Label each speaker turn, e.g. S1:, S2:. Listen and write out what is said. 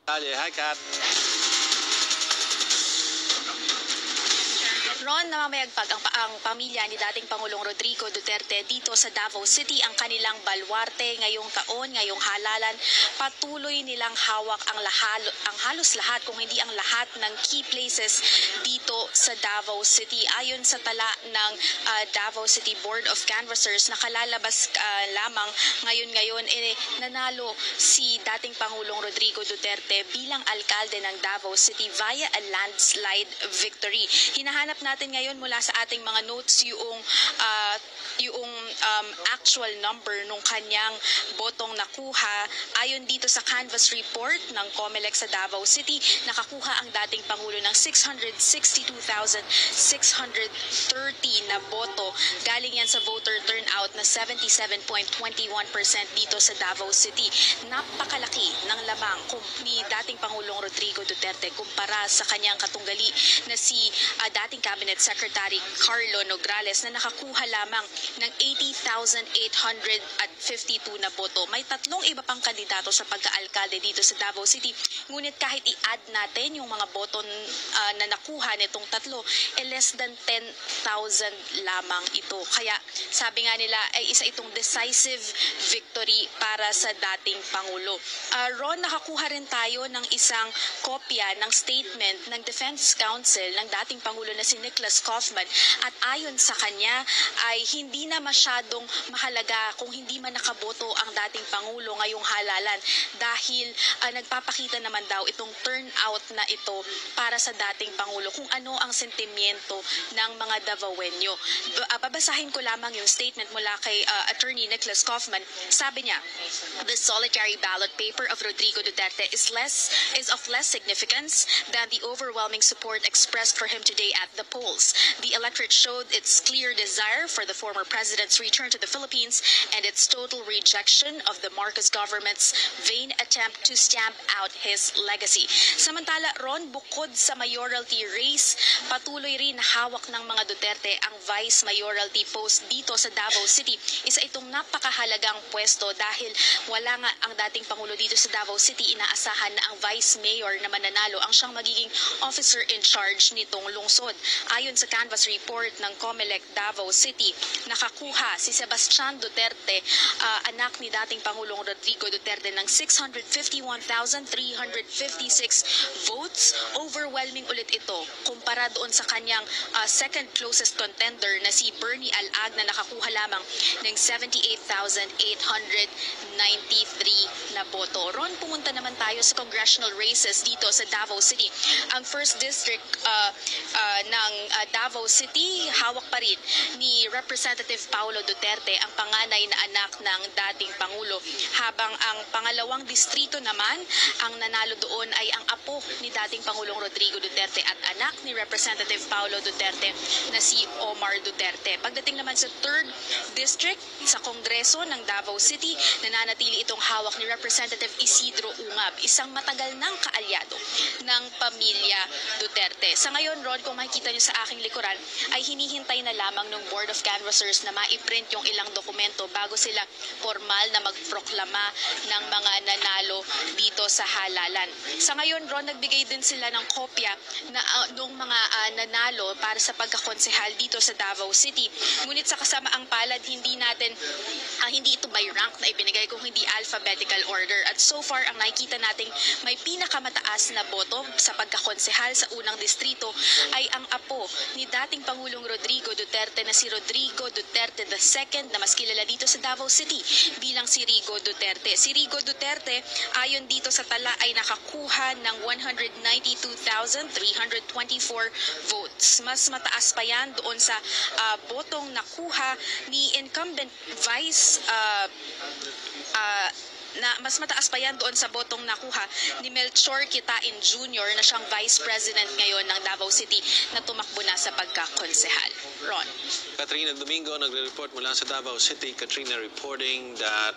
S1: Hi, Kat.
S2: Ron, namamayagpag ang pamilya ni dating Pangulong Rodrigo Duterte dito sa Davao City ang kanilang baluarte ngayong taon, ngayong halalan. Patuloy nilang hawak ang halos lahat, kung hindi ang lahat ng key places dito sa Davao City. Ayon sa tala ng Davao City Board of Canvassers, nakalalabas lamang ngayon nanalo si dating Pangulong Rodrigo Duterte bilang alkalde ng Davao City via a landslide victory. Hinahanap natin ngayon mula sa ating mga notes yung actual number nung kanyang botong nakuha. Ayon dito sa canvas report ng COMELEC sa Davao City, nakakuha ang dating Pangulo ng 662,630 na boto. Galing yan sa voter turnout na 77.21% dito sa Davao City. Napakalaki ng lamang ni dating Pangulong Rodrigo Duterte kumpara sa kanyang katunggali na si dating Cabinet Secretary Carlo Nograles na nakakuha lamang ng 80,852 na boto. May tatlong iba pang kandidato sa pagka-alkalde dito sa Davao City. Ngunit kahit i-add natin yung mga boto na nakuha nitong tatlo, less than 10,000 lamang ito. Kaya sabi nga nila ay isa itong decisive victory para sa dating Pangulo. Ron, nakakuha rin tayo ng isang kopya ng statement ng Defense Counsel ng dating Pangulo na si Nicholas Kaufman, at ayon sa kanya ay hindi na masyadong mahalaga kung hindi man nakaboto ang dating Pangulo ngayong halalan dahil nagpapakita naman daw itong turnout na ito para sa dating Pangulo kung ano ang sentimiento ng mga Davaoenyo. Babasahin ko lamang yung statement mula kay Attorney Nicholas Kaufman. Sabi niya, "The solitary ballot paper of Rodrigo Duterte is of less significance than the overwhelming support expressed for him today at the polls. The electorate showed its clear desire for the former president's return to the Philippines and its total rejection of the Marcos government's vain attempt to stamp out his legacy." Samantala, Ron, bukod sa mayoralty race, patuloy rin hawak ng mga Duterte ang vice mayoralty post dito sa Davao City. Isa itong napakahalagang pwesto dahil wala nga ang dating Pangulo dito sa Davao City. Inaasahan na ang vice mayor na mananalo ang siyang magiging officer in charge nitong lungsod. Ayon sa canvas report ng COMELEC Davao City, nakakuha si Sebastian Duterte, anak ni dating Pangulong Rodrigo Duterte, ng 651,356 votes. Overwhelming ulit ito kumpara doon sa kanyang second closest contender na si Bernie Alag na nakakuha lamang ng 78,893 na boto. Ron, pumunta naman tayo sa congressional races dito sa Davao City. Ang first district ng Davao City, hawak pa rin ni Representative Paulo Duterte, ang panganay na anak ng dating Pangulo. Habang ang pangalawang distrito naman, ang nanalo doon ay ang apo ni dating Pangulong Rodrigo Duterte at anak ni Representative Paulo Duterte na si Omar Duterte. Pagdating naman sa third district sa Kongreso ng Davao City, nananatili itong hawak ni Representative Isidro Ungab, isang matagal ng kaalyado ng pamilya Duterte. Sa ngayon, Ron, kung makikita niyo sa aking likuran, ay hinihintay na lamang ng Board of Canvassers na maiprint yung ilang dokumento bago sila formal na magproklama ng mga nanalo dito sa halalan. Sa ngayon, Ron, nagbigay din sila ng kopya na nung mga nanalo para sa pagkakonsehal dito sa Davao City. Ngunit sa kasamaang palad, hindi ito by rank na ibinigay kung hindi alphabetical order. At so far, ang nakikita nating may pinakamataas na boto sa pagkakonsehal sa unang distrito ay ang apo ni dating Pangulong Rodrigo Duterte na si Rodrigo Duterte II, na mas kilala dito sa Davao City bilang si Rigo Duterte. Si Rigo Duterte, ayon dito sa tala, ay nakakuha ng 192,324 votes. Mas mataas pa yan doon sa botong nakuha ni incumbent vice mas mataas pa yan doon sa botong nakuha ni Melchor Kitain Jr. na siyang Vice President ngayon ng Davao City na tumakbo na sa pagkakonsehal. Ron.
S1: Katrina Domingo nagre-report mula sa Davao City. Katrina reporting that